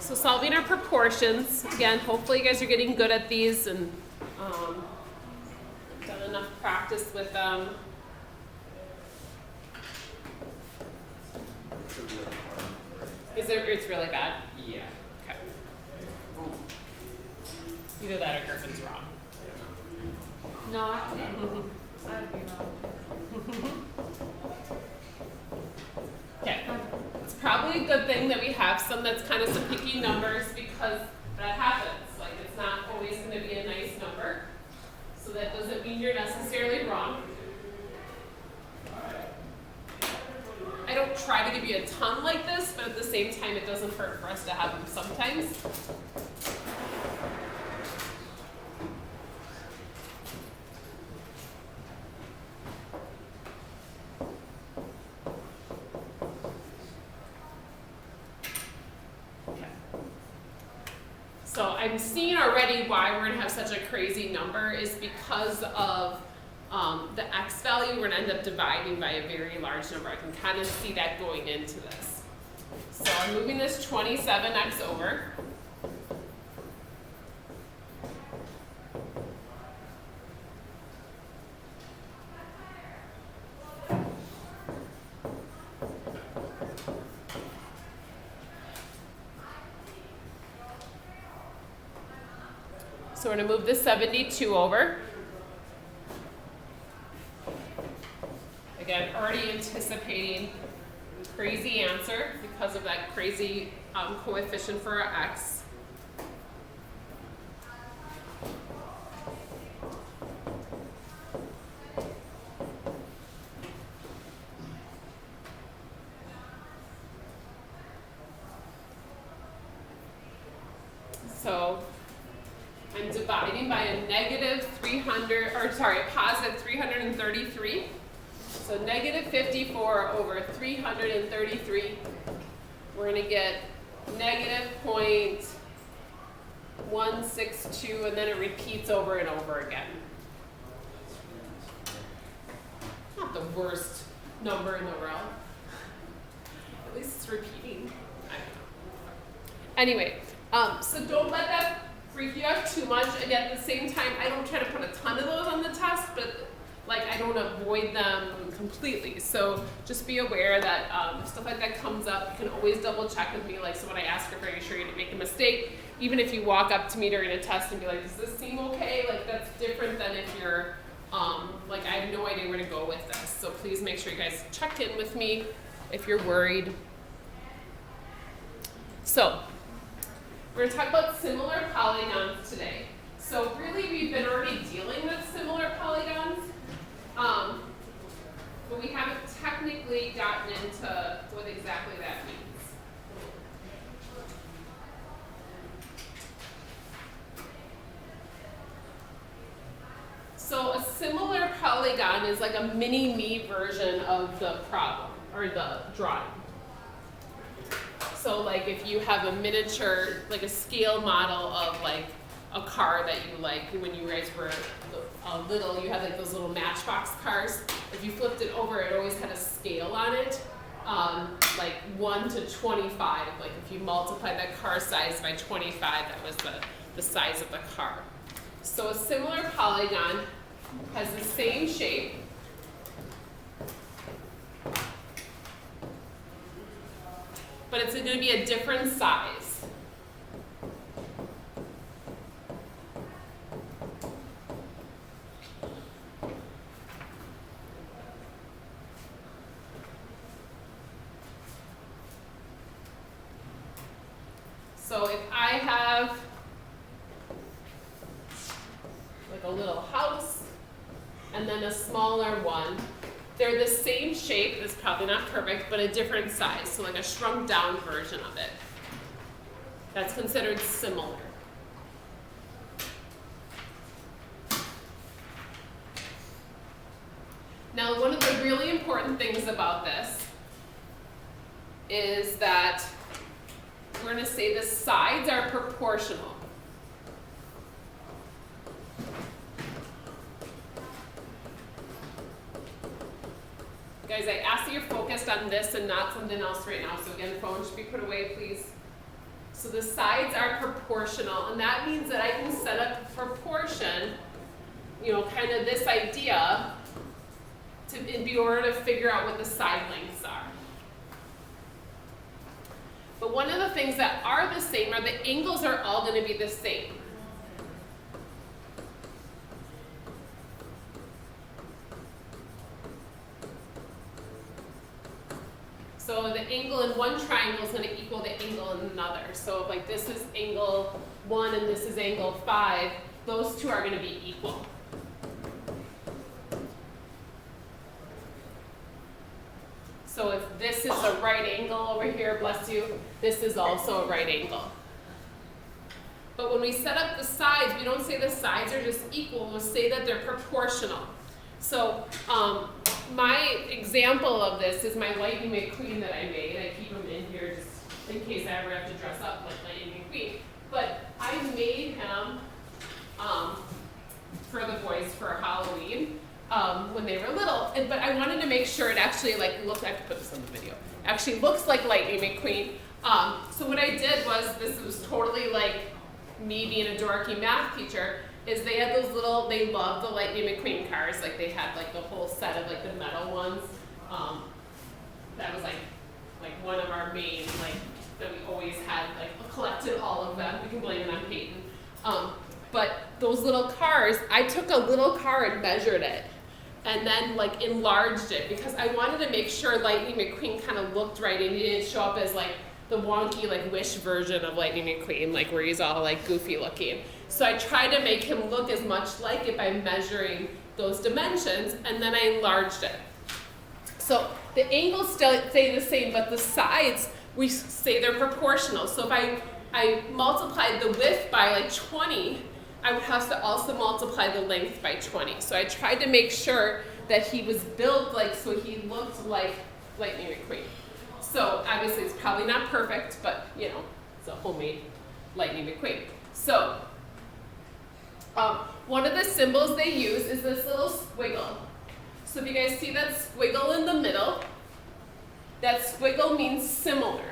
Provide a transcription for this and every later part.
So solving our proportions, again, hopefully you guys are getting good at these and done enough practice with them. It's really bad? Yeah. Okay. Either that or Griffin's wrong. Not. I'd be wrong. Okay. It's probably a good thing that we have some that's kind of some picky numbers because that happens. Like it's not always going to be a nice number. So that doesn't mean you're necessarily wrong. I don't try to give you a ton like this, but at the same time it doesn't hurt for us to have them sometimes. So I'm seeing already why we're going to have such a crazy number is because of the x value. We're going to end up dividing by a very large number. I can kind of see that going into this. So I'm moving this 27x over. So we're going to move this 72 over. Again, already anticipating crazy answer because of that crazy coefficient for our x. So I'm dividing by a negative 300, or sorry, a positive 333. So negative 54 over 333, we're going to get negative 0.162, and then it repeats over and over again. Not the worst number in the world. At least it's repeating. I don't know. Anyway, so don't let that freak you out too much. Again, at the same time, I don't try to put a ton of those on the test, but like I don't avoid them completely. So just be aware that if stuff like that comes up, you can always double check with me. Like, so when I ask her, are you sure you didn't make a mistake? Even if you walk up to me during a test and be like, does this seem okay? Like that's different than if you're like, I have no idea where to go with this. So please make sure you guys check in with me if you're worried. So we're gonna talk about similar polygons today. So really we've been already dealing with similar polygons. But we haven't technically gotten into what exactly that means. So a similar polygon is like a mini-me version of the problem, or the drawing. So like if you have a miniature, like a scale model of like a car that you like when you guys were little, you had like those little Matchbox cars. If you flipped it over, it always had a scale on it, like 1 to 25. Like if you multiplied that car size by 25, that was the size of the car. So a similar polygon has the same shape, but it's going to be a different size. So if I have like a little house and then a smaller one, they're the same shape. It's probably not perfect, but a different size. So like a shrunk down version of it. That's considered similar. Now, one of the really important things about this is that we're going to say the sides are proportional. Guys, I ask that you're focused on this and not something else right now. So again, phone should be put away, please. So the sides are proportional, and that means that I can set up proportion, you know, kind of this idea in order to figure out what the side lengths are. But one of the things that are the same are the angles are all going to be the same. So the angle in one triangle is going to equal the angle in another. So if like this is angle 1 and this is angle 5, those two are going to be equal. So if this is a right angle over here, bless you, this is also a right angle. But when we set up the sides, we don't say the sides are just equal, we'll say that they're proportional. So my example of this is my Lightning McQueen that I made. I keep them in here just in case I ever have to dress up like Lightning McQueen. But I made him for the boys for Halloween when they were little. But I wanted to make sure it actually like looked, I have to put this on the video, actually looks like Lightning McQueen. So what I did was, this was totally like me being a dorky math teacher, is they had those little, they loved the Lightning McQueen cars, like they had like the whole set of like the metal ones. That was like one of our main, like, that we always had, like collected all of them. We can blame it on Peyton. But those little cars, I took a little car and measured it and then like enlarged it because I wanted to make sure Lightning McQueen kind of looked right and he didn't show up as like the wonky like Wish version of Lightning McQueen, like where he's all like goofy looking. So I tried to make him look as much like it by measuring those dimensions, and then I enlarged it. So the angles still stay the same, but the sides, we say they're proportional. So if I multiplied the width by like 20, I would have to also multiply the length by 20. So I tried to make sure that he was built like, so he looked like Lightning McQueen. So obviously it's probably not perfect, but you know, it's a homemade Lightning McQueen. So one of the symbols they use is this little squiggle. So if you guys see that squiggle in the middle, that squiggle means similar.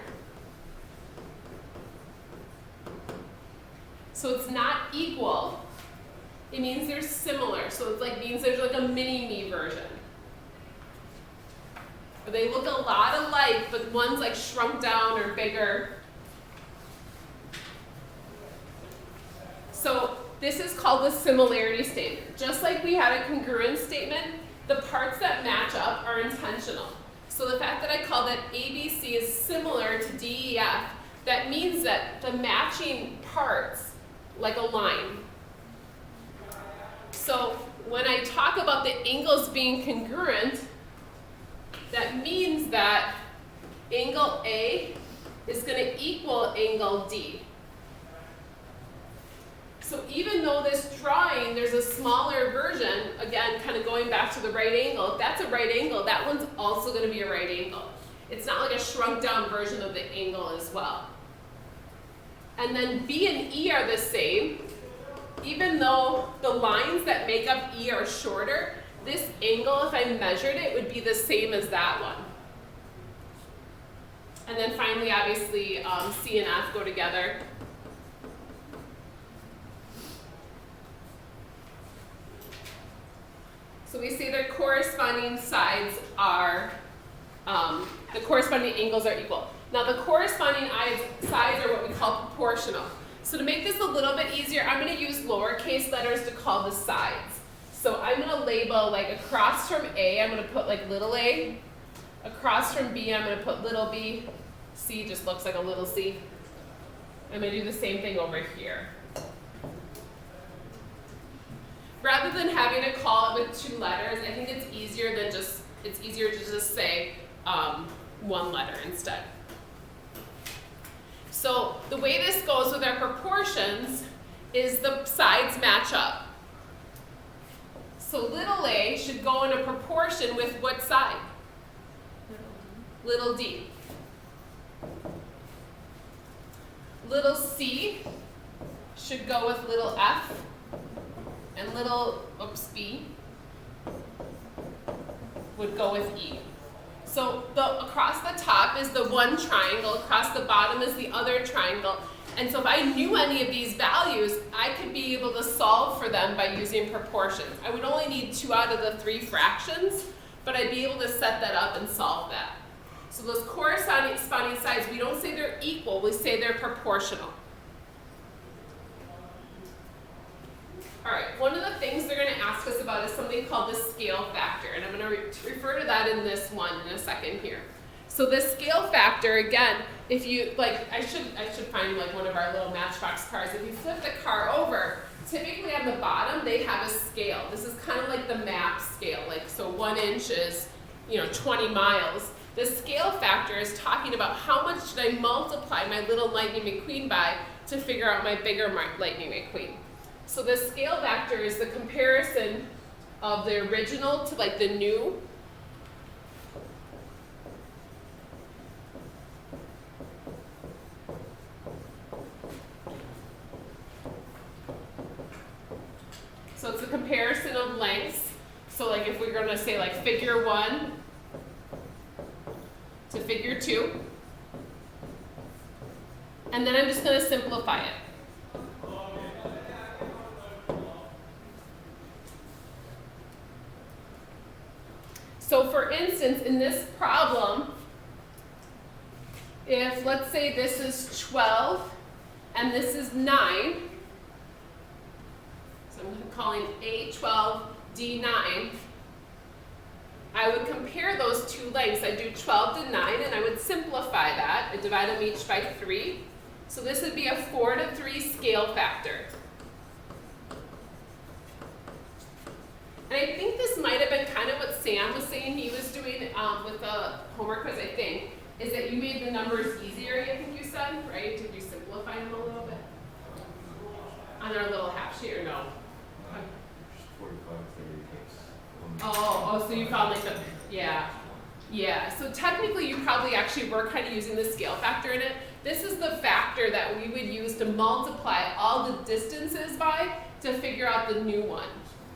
So it's not equal, it means they're similar. So it like means there's like a mini-me version. They look a lot alike, but one's like shrunk down or bigger. So this is called the similarity statement. Just like we had a congruence statement, the parts that match up are intentional. So the fact that I call that ABC is similar to DEF, that means that the matching parts like a line. So when I talk about the angles being congruent, that means that angle A is going to equal angle D. So even though this drawing, there's a smaller version, again, kind of going back to the right angle, if that's a right angle, that one's also going to be a right angle. It's not like a shrunk down version of the angle as well. And then B and E are the same. Even though the lines that make up E are shorter, this angle, if I measured it, would be the same as that one. And then finally, obviously, C and F go together. So we say their corresponding sides are, the corresponding angles are equal. Now the corresponding sides are what we call proportional. So to make this a little bit easier, I'm going to use lowercase letters to call the sides. So I'm going to label like across from A, I'm going to put like little a. Across from B, I'm going to put little b. C just looks like a little c. I'm going to do the same thing over here. Rather than having to call it with two letters, I think it's easier to just say one letter instead. So the way this goes with our proportions is the sides match up. So little a should go in a proportion with what side? Little d. Little c should go with little f, and little b would go with e. So across the top is the one triangle, across the bottom is the other triangle. And so if I knew any of these values, I could be able to solve for them by using proportions. I would only need 2 out of the 3 fractions, but I'd be able to set that up and solve that. So those corresponding sides, we don't say they're equal, we say they're proportional. All right, one of the things they're going to ask us about is something called the scale factor, and I'm going to refer to that in this one in a second here. So the scale factor, again, if you, like, I should find like one of our little Matchbox cars. If you flip the car over, typically on the bottom they have a scale. This is kind of like the map scale, like, so 1 inch is, 20 miles. The scale factor is talking about how much should I multiply my little Lightning McQueen by to figure out my bigger Lightning McQueen. So the scale factor is the comparison of the original to like the new. So it's a comparison of lengths. So like if we're going to say like figure 1 to figure 2. And then I'm just going to simplify it. So for instance, in this problem, if let's say this is 12 and this is 9, so I'm calling A12 D9, I would compare those 2 lengths. I'd do 12 to 9 and I would simplify that. I'd divide them each by 3. So this would be a 4 to 3 scale factor. And I think this might have been kind of what Sam was saying he was doing with the homework quiz, I think, is that you made the numbers easier, I think you said, right? Did you simplify them a little bit? On our little half sheet, or no? 45, 36. Oh, so you found like the, yeah. So technically you probably actually were kind of using the scale factor in it. This is the factor that we would use to multiply all the distances by to figure out the new one.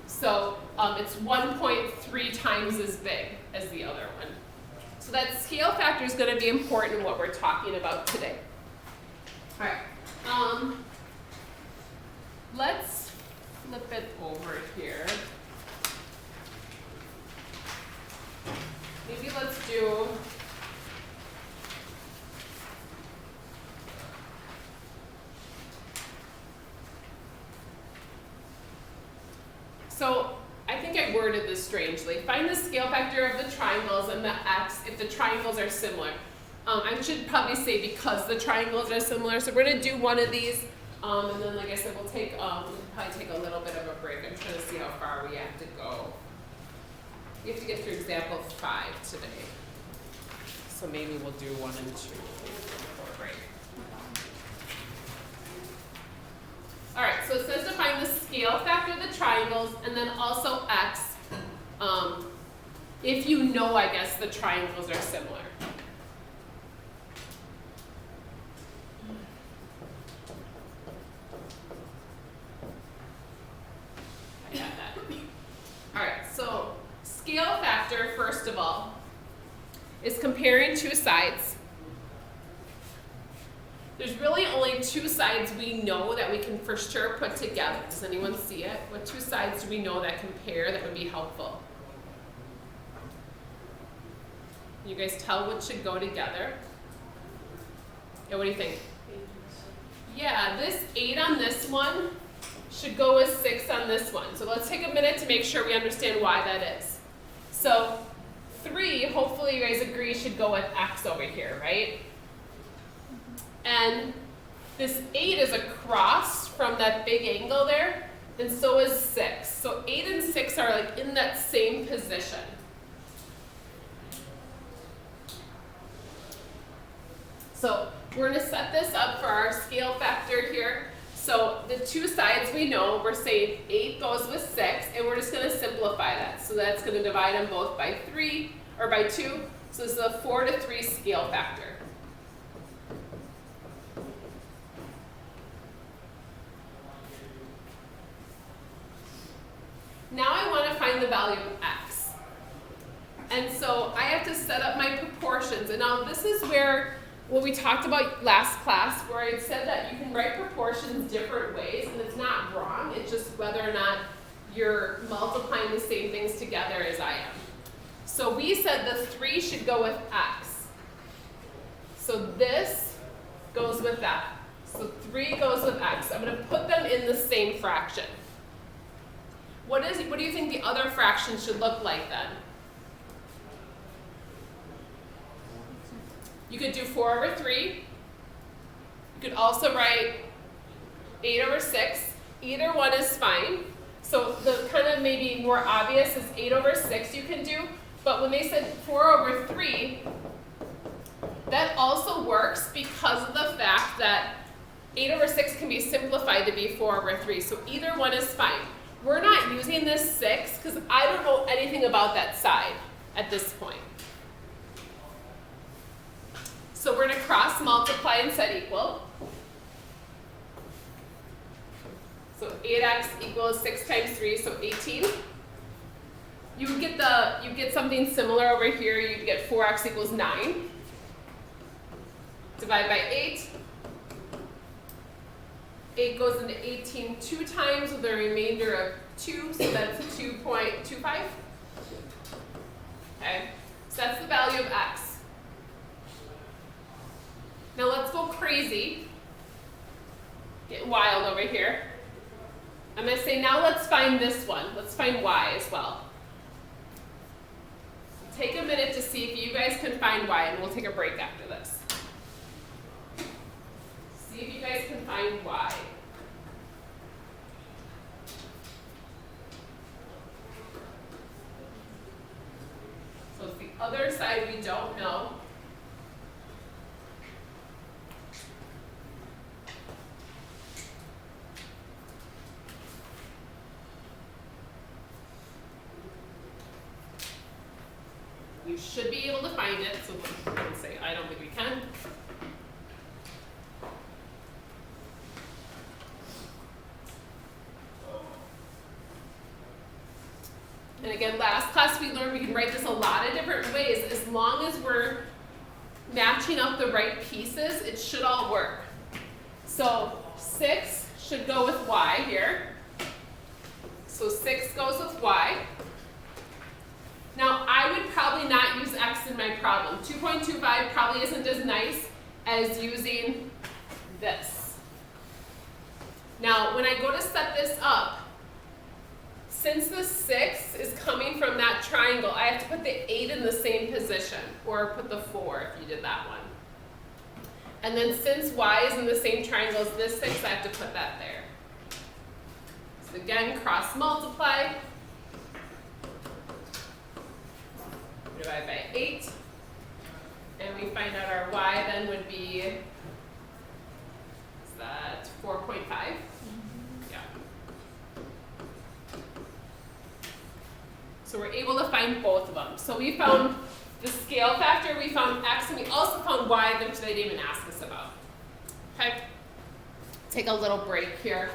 So it's 1.3 times as big as the other one. So that scale factor is going to be important in what we're talking about today. All right. Let's flip it over here. Maybe let's do so I think I worded this strangely. Find the scale factor of the triangles and the x if the triangles are similar. I should probably say because the triangles are similar. So we're going to do one of these, and then like I said, we'll probably take a little bit of a break. I'm trying to see how far we have to go. We have to get through example 5 today. So maybe we'll do 1 and 2 before break. All right, so it says to find the scale factor of the triangles and then also x if you know, I guess, the triangles are similar. I got that. All right, so scale factor, first of all, is comparing 2 sides. There's really only 2 sides we know that we can for sure put together. Does anyone see it? What 2 sides do we know that compare that would be helpful? You guys tell what should go together. Yeah, what do you think? Yeah, this 8 on this one should go with 6 on this one. So let's take a minute to make sure we understand why that is. So 3, hopefully you guys agree, should go with x over here, right? And this 8 is across from that big angle there, and so is 6. So 8 and 6 are like in that same position. So we're going to set this up for our scale factor here. So the 2 sides we know, we're saying 8 goes with 6, and we're just going to simplify that. So that's going to divide them both by 3, or by 2. So this is a 4 to 3 scale factor. Now I want to find the value of x. And so I have have to set up my proportions. And now this is where, what we talked about last class, where I said that you can write proportions different ways, and it's not wrong, it's just whether or not you're multiplying the same things together as I am. So we said the 3 should go with x. So this goes with that. So 3 goes with x. I'm going to put them in the same fraction. What do you think the other fraction should look like then? You could do 4 over 3. You could also write 8 over 6. Either one is fine. So the kind of maybe more obvious is 8 over 6 you can do. But when they said 4 over 3, that also works because of the fact that 8 over 6 can be simplified to be 4 over 3. So either one is fine. We're not using this 6 because I don't know anything about that side at this point. So we're going to cross multiply and set equal. So 8x equals 6 times 3, so 18. You get something similar over here. You'd get 4x equals 9. Divide by 8. 8 goes into 18 2 times with a remainder of 2, so that's 2.25. Okay, so that's the value of x. Now let's go crazy. Get wild over here. I'm going to say now let's find this one. Let's find y as well. Take a minute to see if you guys can find y, and we'll take a break after this. See if you guys can find y. So it's the other side we don't know. You should be able to find it, so we're going to say, I don't think we can. And again, last class we learned we can write this a lot of different ways. As long as we're matching up the right pieces, it should all work. So 6 should go with y here. So 6 goes with y. Now, I would probably not use x in my problem. 2.25 probably isn't as nice as using this. Now, when I go to set this up, since the 6 is coming from that triangle, I have to put the 8 in the same position, or put the 4 if you did that one. And then since y is in the same triangle as this 6, I have to put that there. So again, cross multiply. Divide by 8, and we find out our y then would be, is that 4.5? Yeah. So we're able to find both of them. So we found the scale factor, we found x, and we also found y, which they didn't even ask us about. Okay, take a little break here.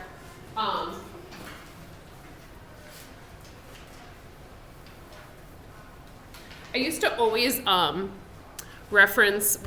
I used to always reference